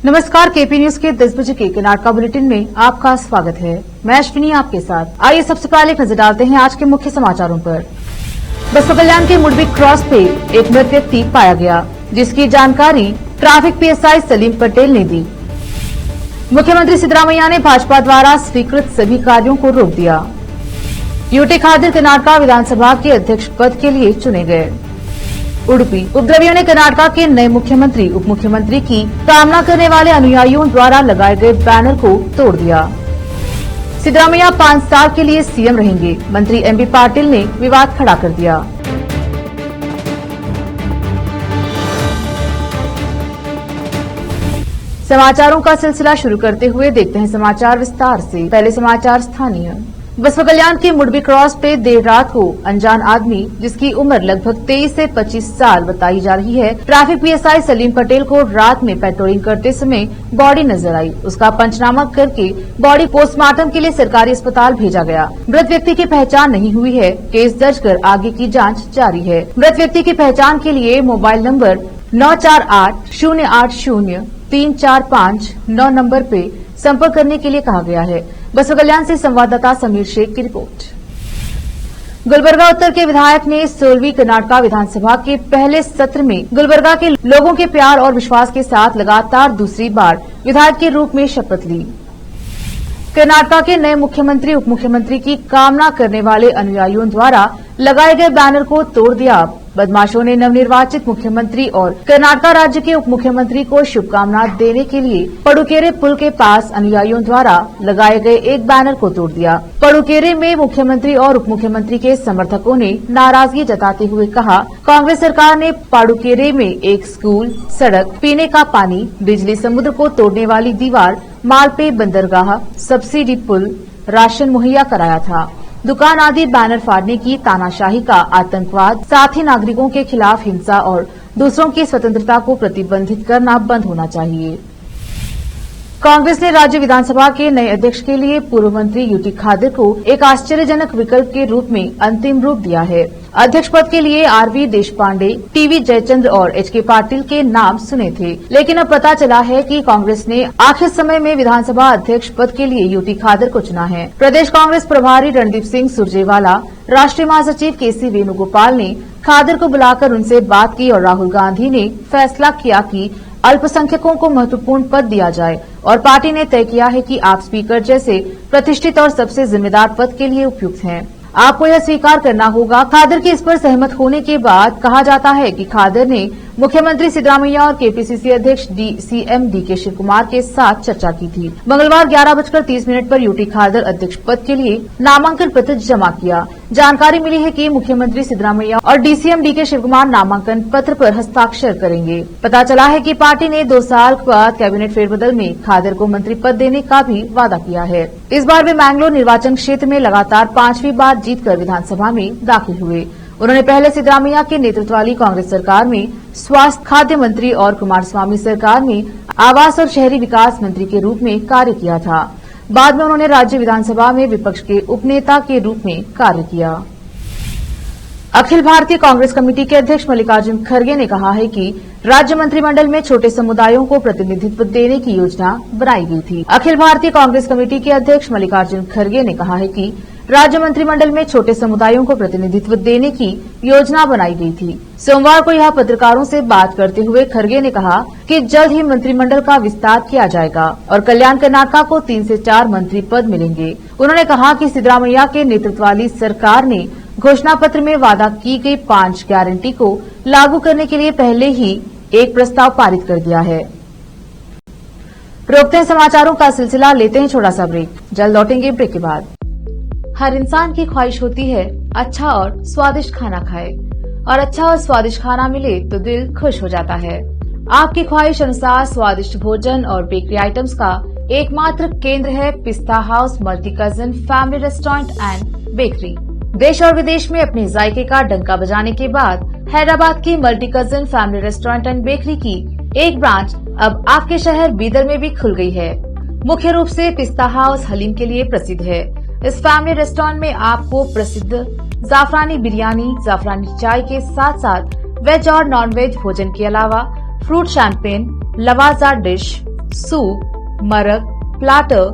नमस्कार, KP news के 10 बजे के कर्नाटका बुलेटिन में आपका स्वागत है। मैं अश्विनी आपके साथ। आइए सबसे पहले एक नजर डालते हैं आज के मुख्य समाचारों पर। बसपा कल्याण के मुड़बी क्रॉस पे एक मृत व्यक्ति पाया गया, जिसकी जानकारी ट्रैफिक पीएसआई सलीम पटेल ने दी। मुख्यमंत्री सिद्धरामैया ने भाजपा द्वारा स्वीकृत सभी कार्यों को रोक दिया। यूटी खादर कर्नाटका विधानसभा के अध्यक्ष पद के लिए चुने गए। उडुपी उपद्रवियों ने कर्नाटका के नए मुख्यमंत्री उप मुख्यमंत्री की कामना करने वाले अनुयायियों द्वारा लगाए गए बैनर को तोड़ दिया। सिद्धरामैया 5 साल के लिए सीएम रहेंगे, मंत्री एमबी पाटिल ने विवाद खड़ा कर दिया। समाचारों का सिलसिला शुरू करते हुए देखते हैं समाचार विस्तार से। पहले समाचार स्थानीय। बसपा कल्याण के मुड़बी क्रॉस पे देर रात को अनजान आदमी, जिसकी उम्र लगभग 23 से 25 साल बताई जा रही है, ट्रैफिक पीएसआई सलीम पटेल को रात में पेट्रोलिंग करते समय बॉडी नजर आई। उसका पंचनामा करके बॉडी पोस्टमार्टम के लिए सरकारी अस्पताल भेजा गया। मृत व्यक्ति की पहचान नहीं हुई है। केस दर्ज कर आगे की जाँच जारी है। मृत व्यक्ति की पहचान के लिए मोबाइल नंबर 9480803459 नंबर पे संपर्क करने के लिए कहा गया है। बसपा कल्याण से संवाददाता समीर शेख की रिपोर्ट। गुलबर्गा उत्तर के विधायक ने 16वीं कर्नाटका विधानसभा के पहले सत्र में गुलबर्गा के लोगों के प्यार और विश्वास के साथ लगातार दूसरी बार विधायक के रूप में शपथ ली। कर्नाटका के नए मुख्यमंत्री उप मुख्यमंत्री की कामना करने वाले अनुयायियों द्वारा लगाए गए बैनर को तोड़ दिया। बदमाशों ने नवनिर्वाचित मुख्यमंत्री और कर्नाटका राज्य के उप मुख्यमंत्री को शुभकामना देने के लिए पडुकेरे पुल के पास अनुयायियों द्वारा लगाए गए एक बैनर को तोड़ दिया। पडुकेरे में मुख्यमंत्री और उप मुख्यमंत्री के समर्थकों ने नाराजगी जताते हुए कहा, कांग्रेस सरकार ने पाडुकेरे में एक स्कूल, सड़क, पीने का पानी, बिजली, समुद्र को तोड़ने वाली दीवार, मालपे बंदरगाह, सब्सिडी पुल, राशन मुहैया कराया था। दुकान आदि बैनर फाड़ने की तानाशाही का आतंकवाद, साथ ही नागरिकों के खिलाफ हिंसा और दूसरों की स्वतंत्रता को प्रतिबंधित करना बंद होना चाहिए। कांग्रेस ने राज्य विधानसभा के नए अध्यक्ष के लिए पूर्व मंत्री यूटी खादर को एक आश्चर्यजनक विकल्प के रूप में अंतिम रूप दिया है। अध्यक्ष पद के लिए आरवी देशपांडे, टीवी जयचंद्र और एचके पाटिल के नाम सुने थे, लेकिन अब पता चला है कि कांग्रेस ने आखिर समय में विधानसभा अध्यक्ष पद के लिए यूटी खादर को चुना है। प्रदेश कांग्रेस प्रभारी रणदीप सिंह सुरजेवाला, राष्ट्रीय महासचिव केसी वेणुगोपाल ने खादर को बुलाकर उनसे बात की और राहुल गांधी ने फैसला किया कि अल्पसंख्यकों को महत्वपूर्ण पद दिया जाए और पार्टी ने तय किया है कि आप स्पीकर जैसे प्रतिष्ठित और सबसे जिम्मेदार पद के लिए उपयुक्त हैं। आपको यह स्वीकार करना होगा। खादर के इस पर सहमत होने के बाद कहा जाता है कि खादर ने मुख्यमंत्री सिद्धरामैया और केपीसीसी अध्यक्ष सीएम डीके शिवकुमार के साथ चर्चा की थी। मंगलवार 11:30 पर यूटी खादर अध्यक्ष पद के लिए नामांकन पत्र जमा किया। जानकारी मिली है कि मुख्यमंत्री सिद्धरामैया और डीसीएम डीके शिवकुमार नामांकन पत्र पर हस्ताक्षर करेंगे। पता चला है कि पार्टी ने 2 साल बाद कैबिनेट फेरबदल में खादर को मंत्री पद देने का भी वादा किया है। इस बार वे मैंगलोर निर्वाचन क्षेत्र में लगातार 5वीं बार जीतकर विधानसभा में दाखिल हुए। उन्होंने पहले सिद्धरामैया के नेतृत्व वाली कांग्रेस सरकार में स्वास्थ्य खाद्य मंत्री और कुमारस्वामी सरकार में आवास और शहरी विकास मंत्री के रूप में कार्य किया था। बाद में उन्होंने राज्य विधानसभा में विपक्ष के उपनेता के रूप में कार्य किया। अखिल भारतीय कांग्रेस कमेटी के अध्यक्ष मल्लिकार्जुन खड़गे ने कहा है कि राज्य मंत्रिमंडल में छोटे समुदायों को प्रतिनिधित्व देने की योजना बनाई गई थी। अखिल भारतीय कांग्रेस कमेटी के अध्यक्ष मल्लिकार्जुन खड़गे ने कहा है कि राज्य मंत्रिमंडल में छोटे समुदायों को प्रतिनिधित्व देने की योजना बनाई गई थी। सोमवार को यह पत्रकारों से बात करते हुए खड़गे ने कहा कि जल्द ही मंत्रिमंडल का विस्तार किया जाएगा और कल्याण कर्नाटका को 3 से 4 मंत्री पद मिलेंगे। उन्होंने कहा कि सिद्धरामैया के नेतृत्व वाली सरकार ने घोषणा पत्र में वादा की गई 5 गारंटी को लागू करने के लिए पहले ही एक प्रस्ताव पारित कर दिया है। रोकते हैं समाचारों का सिलसिला, लेते हैं छोटा सा ब्रेक। जल्द लौटेंगे ब्रेक के बाद। हर इंसान की ख्वाहिश होती है अच्छा और स्वादिष्ट खाना खाए, और अच्छा और स्वादिष्ट खाना मिले तो दिल खुश हो जाता है। आपकी ख्वाहिश अनुसार स्वादिष्ट भोजन और बेकरी आइटम्स का एकमात्र केंद्र है पिस्ता house multi cousin family restaurant and bakery. देश और विदेश में अपने जायके का डंका बजाने के बाद हैदराबाद की multi cousin family restaurant and bakery की एक ब्रांच अब आपके शहर बीदर में भी खुल गई है। मुख्य रूप से पिस्ता हाउस हलीम के लिए प्रसिद्ध है। इस फैमिली रेस्टोरेंट में आपको प्रसिद्ध जाफरानी बिरयानी, जाफरानी चाय के साथ साथ वेज और नॉन वेज भोजन के अलावा फ्रूट शैंपेन, लवाजा डिश, सूप, मरक, प्लाटर,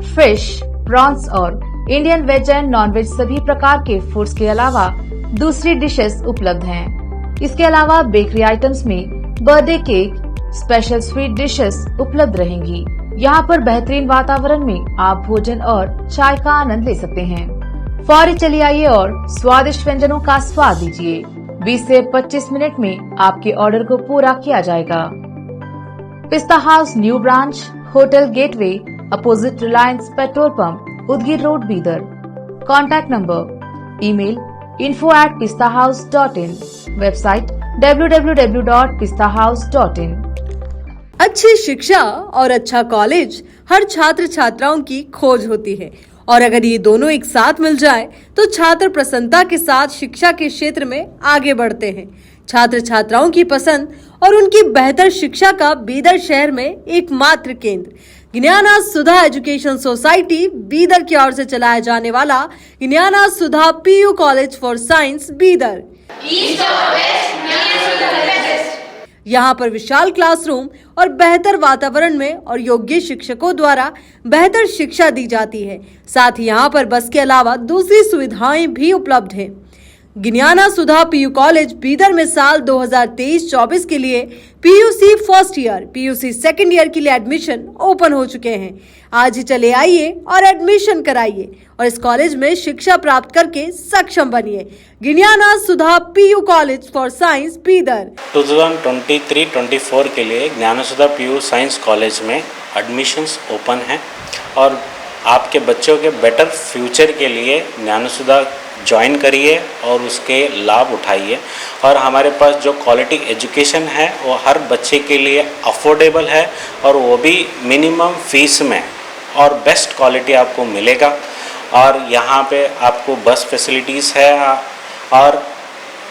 फिश, प्रॉन्स और Indian veg and non veg सभी प्रकार के फूड्स के अलावा दूसरी डिशेस उपलब्ध हैं। इसके अलावा बेकरी आइटम्स में birthday cake, special sweet dishes उपलब्ध रहेंगी। यहाँ पर बेहतरीन वातावरण में आप भोजन और चाय का आनंद ले सकते हैं। फौरी चलिए आइए और स्वादिष्ट व्यंजनों का स्वाद लीजिए। 20 से 25 मिनट में आपके ऑर्डर को पूरा किया जाएगा। पिस्ता house new branch, hotel gateway, opposite Reliance petrol pump, Udgir road, Bidar. Contact number, email info@pistahouse.in, website www.pistahouse.in। अच्छी शिक्षा और अच्छा कॉलेज हर छात्र छात्राओं की खोज होती है, और अगर ये दोनों एक साथ मिल जाए तो छात्र प्रसन्नता के साथ शिक्षा के क्षेत्र में आगे बढ़ते हैं। छात्र छात्राओं की पसंद और उनकी बेहतर शिक्षा का बीदर शहर में एकमात्र केंद्र ज्ञाना सुधा एजुकेशन सोसाइटी बीदर की ओर से चलाया जाने वाला Gnana Sudha PU college for science Bidar. यहाँ पर विशाल क्लासरूम और बेहतर वातावरण में और योग्य शिक्षकों द्वारा बेहतर शिक्षा दी जाती है। साथ ही यहाँ पर बस के अलावा दूसरी सुविधाएं भी उपलब्ध हैं। ज्ञाना सुधा पीयू कॉलेज बीदर में साल 2023-24 के लिए PUC first year, PUC second year के लिए एडमिशन ओपन हो चुके हैं। आज ही चले आइए और एडमिशन कराइए और इस कॉलेज में शिक्षा प्राप्त करके सक्षम बनिए। Gnana Sudha PU college for science Bidar. 2023-24 के लिए Gnana Sudha PU science college में एडमिशन्स ओपन हैं और आपके बच्चों के बेटर फ्यूचर के लिए ज्ञाना सुधा ज्वाइन करिए और उसके लाभ उठाइए। और हमारे पास जो क्वालिटी एजुकेशन है वो हर बच्चे के लिए अफोर्डेबल है और वो भी मिनिमम फीस में और बेस्ट क्वालिटी आपको मिलेगा। और यहाँ पे आपको बस फैसिलिटीज़ है और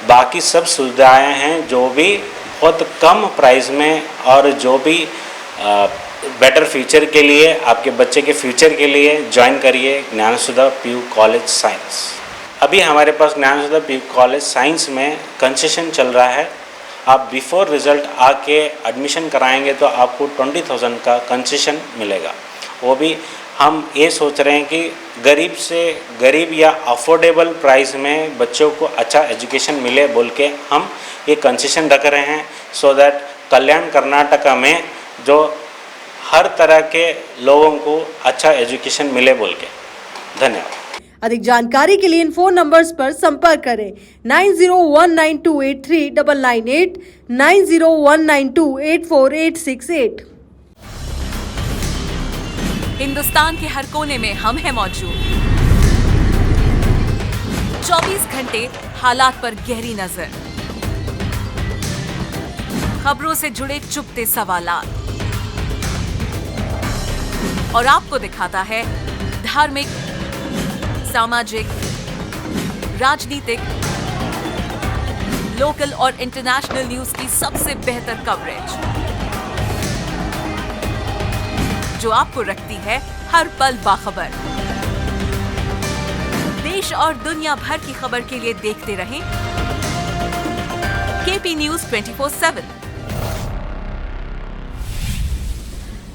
बाकी सब सुविधाएं हैं जो भी बहुत कम प्राइस में और जो भी बेटर फ्यूचर के लिए आपके बच्चे के फ्यूचर के लिए ज्वाइन करिए ज्ञाना सुधा पीयू कॉलेज साइंस। अभी हमारे पास ज्ञाना सुधा पीयू कॉलेज साइंस में कंसेशन चल रहा है। आप बिफोर रिज़ल्ट आके एडमिशन कराएंगे तो आपको 20,000 का कंसेशन मिलेगा। वो भी हम ये सोच रहे हैं कि गरीब से गरीब या अफोर्डेबल प्राइस में बच्चों को अच्छा एजुकेशन मिले बोल के हम ये कंसेशन रख रहे हैं, सो दैट कल्याण कर्नाटका में जो हर तरह के लोगों को अच्छा एजुकेशन मिले बोल के। धन्यवाद। अधिक जानकारी के लिए इन फोन नंबर्स पर संपर्क करें 9019283998, 9019284868। हिंदुस्तान के हर कोने में हम हैं मौजूद। 24 घंटे हालात पर गहरी नजर, खबरों से जुड़े चुपते सवालात और आपको दिखाता है धार्मिक, सामाजिक, राजनीतिक, लोकल और इंटरनेशनल न्यूज की सबसे बेहतर कवरेज जो आपको रखती है हर पल बाखबर। देश और दुनिया भर की खबर के लिए देखते रहें केपी न्यूज 24/7।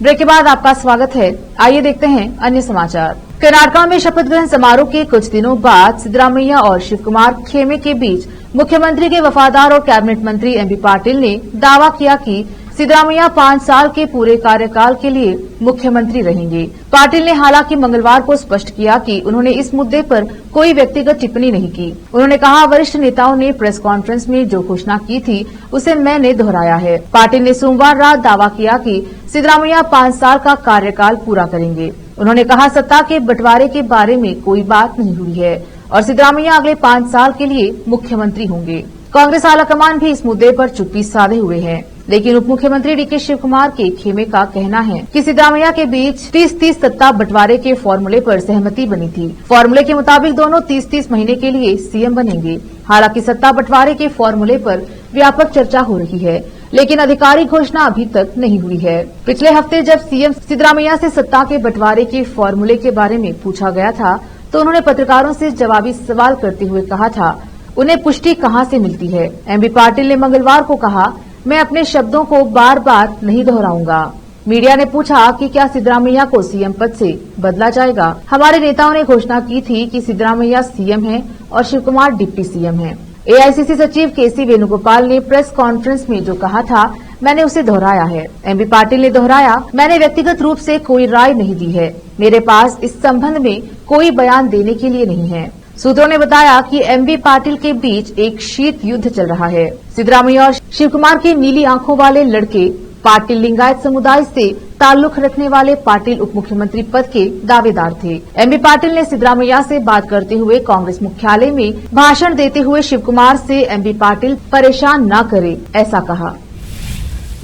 ब्रेक के बाद आपका स्वागत है। आइए देखते हैं अन्य समाचार। कर्नाटका में शपथ ग्रहण समारोह के कुछ दिनों बाद सिद्धरामैया और शिवकुमार खेमे के बीच मुख्यमंत्री के वफादार और कैबिनेट मंत्री एमबी पाटिल ने दावा किया कि सिद्धरामैया 5 साल के पूरे कार्यकाल के लिए मुख्यमंत्री रहेंगे। पाटिल ने हालांकि मंगलवार को स्पष्ट किया कि उन्होंने इस मुद्दे पर कोई व्यक्तिगत टिप्पणी नहीं की। उन्होंने कहा, वरिष्ठ नेताओं ने प्रेस कॉन्फ्रेंस में जो घोषणा की थी उसे मैंने दोहराया है। पाटिल ने सोमवार रात दावा किया कि सिद्धरामैया 5 साल का कार्यकाल पूरा करेंगे। उन्होंने कहा, सत्ता के बंटवारे के बारे में कोई बात नहीं हुई है और सिद्धरामैया अगले 5 साल के लिए मुख्यमंत्री होंगे। कांग्रेस आलाकमान भी इस मुद्दे पर चुप्पी साधे हुए है, लेकिन उप मुख्यमंत्री डीके शिवकुमार के खेमे का कहना है कि सिद्धरामैया के बीच 30-30 सत्ता बंटवारे के फॉर्मूले पर सहमति बनी थी। फॉर्मूले के मुताबिक दोनों 30-30 महीने के लिए सीएम बनेंगे। हालांकि सत्ता बंटवारे के फॉर्मूले पर व्यापक चर्चा हो रही है, लेकिन आधिकारिक घोषणा अभी तक नहीं हुई है। पिछले हफ्ते जब सीएम सिद्धरामैया से सत्ता के बंटवारे के फॉर्मूले के बारे में पूछा गया था तो उन्होंने पत्रकारों से जवाबी सवाल करते हुए कहा था, उन्हें पुष्टि कहां से मिलती है। एमबी पाटिल ने मंगलवार को कहा, मैं अपने शब्दों को बार बार नहीं दोहराऊंगा। मीडिया ने पूछा कि क्या सिद्धरामैया को सीएम पद से बदला जाएगा। हमारे नेताओं ने घोषणा की थी कि सिद्धरामैया सीएम हैं और शिव कुमार डिप्टी सीएम हैं। एआईसीसी सचिव केसी वेणुगोपाल ने प्रेस कॉन्फ्रेंस में जो कहा था, मैंने उसे दोहराया है। एमबी पाटिल ने दोहराया, मैंने व्यक्तिगत रूप से कोई राय नहीं दी है। मेरे पास इस संबंध में कोई बयान देने के लिए नहीं है। सूत्रों ने बताया कि एमबी पाटिल के बीच एक शीत युद्ध चल रहा है। सिद्धरामैया और शिव कुमार के नीली आंखों वाले लड़के पाटिल लिंगायत समुदाय से ताल्लुक रखने वाले पाटिल उप मुख्यमंत्री पद के दावेदार थे। एमबी पाटिल ने सिद्धरामैया से बात करते हुए कांग्रेस मुख्यालय में भाषण देते हुए शिव कुमार से एमबी पाटिल परेशान न करे ऐसा कहा।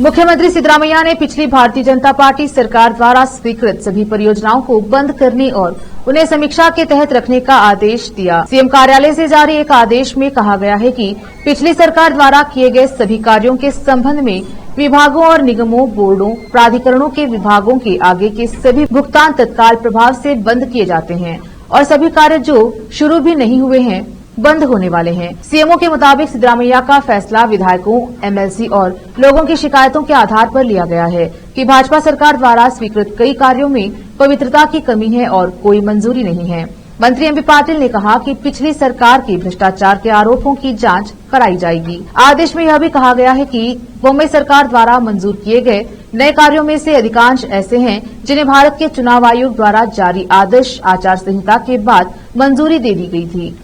मुख्यमंत्री सिद्धरामैया ने पिछली भारतीय जनता पार्टी सरकार द्वारा स्वीकृत सभी परियोजनाओं को बंद करने और उन्हें समीक्षा के तहत रखने का आदेश दिया। सीएम कार्यालय से जारी एक आदेश में कहा गया है कि पिछली सरकार द्वारा किए गए सभी कार्यों के संबंध में विभागों और निगमों, बोर्डों, प्राधिकरणों के विभागों के आगे के सभी भुगतान तत्काल प्रभाव से बंद किए जाते हैं और सभी कार्य जो शुरू भी नहीं हुए हैं बंद होने वाले हैं। सीएमओ के मुताबिक सिद्धरामैया का फैसला विधायकों, एमएलसी और लोगों की शिकायतों के आधार पर लिया गया है कि भाजपा सरकार द्वारा स्वीकृत कई कार्यों में पवित्रता की कमी है और कोई मंजूरी नहीं है। मंत्री एमबी पाटिल ने कहा कि पिछली सरकार के भ्रष्टाचार के आरोपों की जांच कराई जाएगी। आदेश में यह भी कहा गया है कि बॉम्बे सरकार द्वारा मंजूर किए गए नए कार्यों में से अधिकांश ऐसे हैं जिन्हें भारत के चुनाव आयोग द्वारा जारी आदर्श आचार संहिता के बाद मंजूरी दे दी गई थी।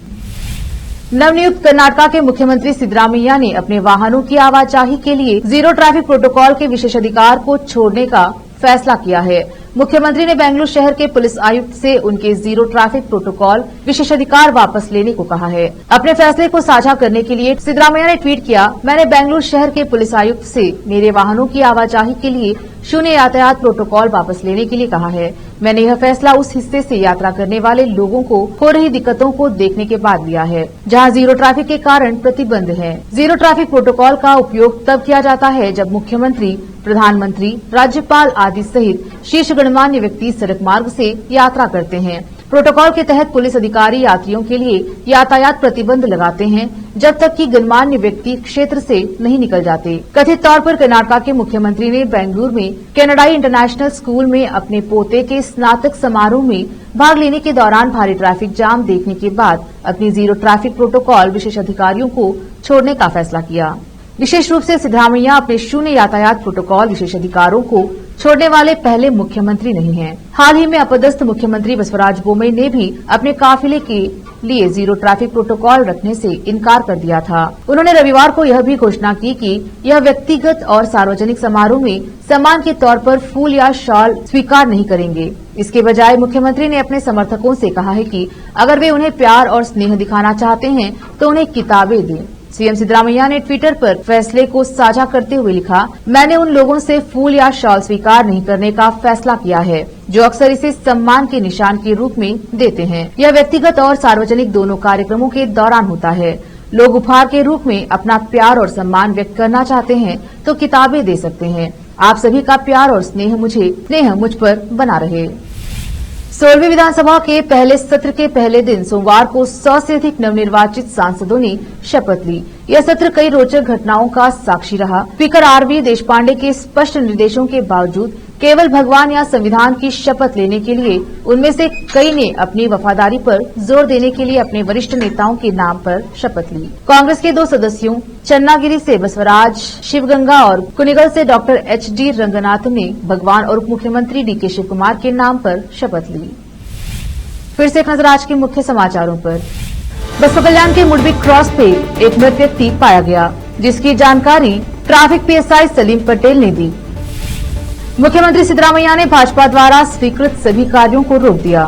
नवनियुक्त कर्नाटका के मुख्यमंत्री सिद्धरामैया ने अपने वाहनों की आवाजाही के लिए जीरो ट्रैफिक प्रोटोकॉल के विशेषाधिकार को छोड़ने का फैसला किया है। मुख्यमंत्री ने बेंगलुरु शहर के पुलिस आयुक्त से उनके जीरो ट्रैफिक प्रोटोकॉल विशेषाधिकार वापस लेने को कहा है। अपने फैसले को साझा करने के लिए सिद्धरामैया ने ट्वीट किया, मैंने बेंगलुरु शहर के पुलिस आयुक्त से मेरे वाहनों की आवाजाही के लिए शून्य यातायात प्रोटोकॉल वापस लेने के लिए कहा है। मैंने यह फैसला उस हिस्से से यात्रा करने वाले लोगों को हो रही दिक्कतों को देखने के बाद लिया है जहां जीरो ट्रैफिक के कारण प्रतिबंध है। जीरो ट्रैफिक प्रोटोकॉल का उपयोग तब किया जाता है जब मुख्यमंत्री, प्रधानमंत्री, राज्यपाल आदि सहित शीर्ष गणमान्य व्यक्ति सड़क मार्ग से यात्रा करते हैं। प्रोटोकॉल के तहत पुलिस अधिकारी यात्रियों के लिए यातायात प्रतिबंध लगाते हैं जब तक कि गणमान्य व्यक्ति क्षेत्र से नहीं निकल जाते। कथित तौर पर कर्नाटका के मुख्यमंत्री ने बेंगलुरु में कैनाडाई इंटरनेशनल स्कूल में अपने पोते के स्नातक समारोह में भाग लेने के दौरान भारी ट्रैफिक जाम देखने के बाद अपनी जीरो ट्रैफिक प्रोटोकॉल विशेषाधिकारियों को छोड़ने का फैसला किया। विशेष रूप से सिद्धरामैया अपने शून्य यातायात प्रोटोकॉल विशेषाधिकारों को छोड़ने वाले पहले मुख्यमंत्री नहीं हैं। हाल ही में अपदस्थ मुख्यमंत्री बसवराज बोम्मई ने भी अपने काफिले के लिए जीरो ट्रैफिक प्रोटोकॉल रखने से इनकार कर दिया था। उन्होंने रविवार को यह भी घोषणा की कि यह व्यक्तिगत और सार्वजनिक समारोह में सम्मान के तौर पर फूल या शॉल स्वीकार नहीं करेंगे। इसके बजाय मुख्यमंत्री ने अपने समर्थकों से कहा है कि अगर वे उन्हें प्यार और स्नेह दिखाना चाहते हैं तो उन्हें किताबें दें। सीएम सिद्धरामैया ने ट्विटर पर फैसले को साझा करते हुए लिखा, मैंने उन लोगों से फूल या शॉल स्वीकार नहीं करने का फैसला किया है जो अक्सर इसे सम्मान के निशान के रूप में देते हैं। यह व्यक्तिगत और सार्वजनिक दोनों कार्यक्रमों के दौरान होता है। लोग उपहार के रूप में अपना प्यार और सम्मान व्यक्त करना चाहते हैं तो किताबें दे सकते हैं। आप सभी का प्यार और स्नेह मुझ पर बना रहे। 16वीं विधानसभा के पहले सत्र के पहले दिन सोमवार को 100 से अधिक नवनिर्वाचित सांसदों ने शपथ ली। यह सत्र कई रोचक घटनाओं का साक्षी रहा। स्पीकर आरवी देशपांडे के स्पष्ट निर्देशों के बावजूद केवल भगवान या संविधान की शपथ लेने के लिए उनमें से कई ने अपनी वफादारी पर जोर देने के लिए अपने वरिष्ठ नेताओं के नाम पर शपथ ली। कांग्रेस के 2 सदस्यों चन्नागिरी से बसवराज शिवगंगा और कुनिगल से डॉक्टर HD रंगनाथन ने भगवान और उप मुख्यमंत्री DK शिव कुमार के नाम पर शपथ ली। फिर से एक नजर आज के मुख्य समाचारों पर। बसपा कल्याण के मुड़बी क्रॉस पे एक मृत व्यक्ति पाया गया, जिसकी जानकारी ट्रैफिक PSI सलीम पटेल ने दी। मुख्यमंत्री सिद्धरामैया ने भाजपा द्वारा स्वीकृत सभी कार्यों को रोक दिया।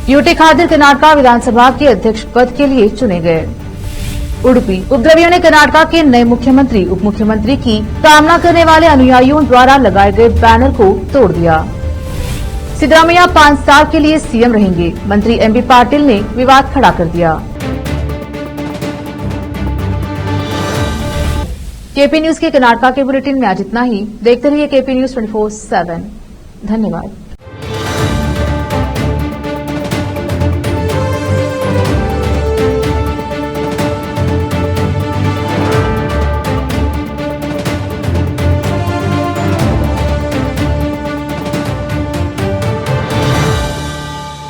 यूटी खादर कर्नाटका विधानसभा के अध्यक्ष पद के लिए चुने गए। उडुपी उपद्रवियों ने कर्नाटका के नए मुख्यमंत्री उप मुख्यमंत्री की कामना करने वाले अनुयायियों द्वारा लगाए गए बैनर को तोड़ दिया। सिद्धरामैया 5 साल के लिए सीएम रहेंगे, मंत्री एमबी पाटिल ने विवाद खड़ा कर दिया। केपी न्यूज के कर्नाटका के बुलेटिन में आज इतना ही। देखते रहिए केपी न्यूज 24/7। धन्यवाद।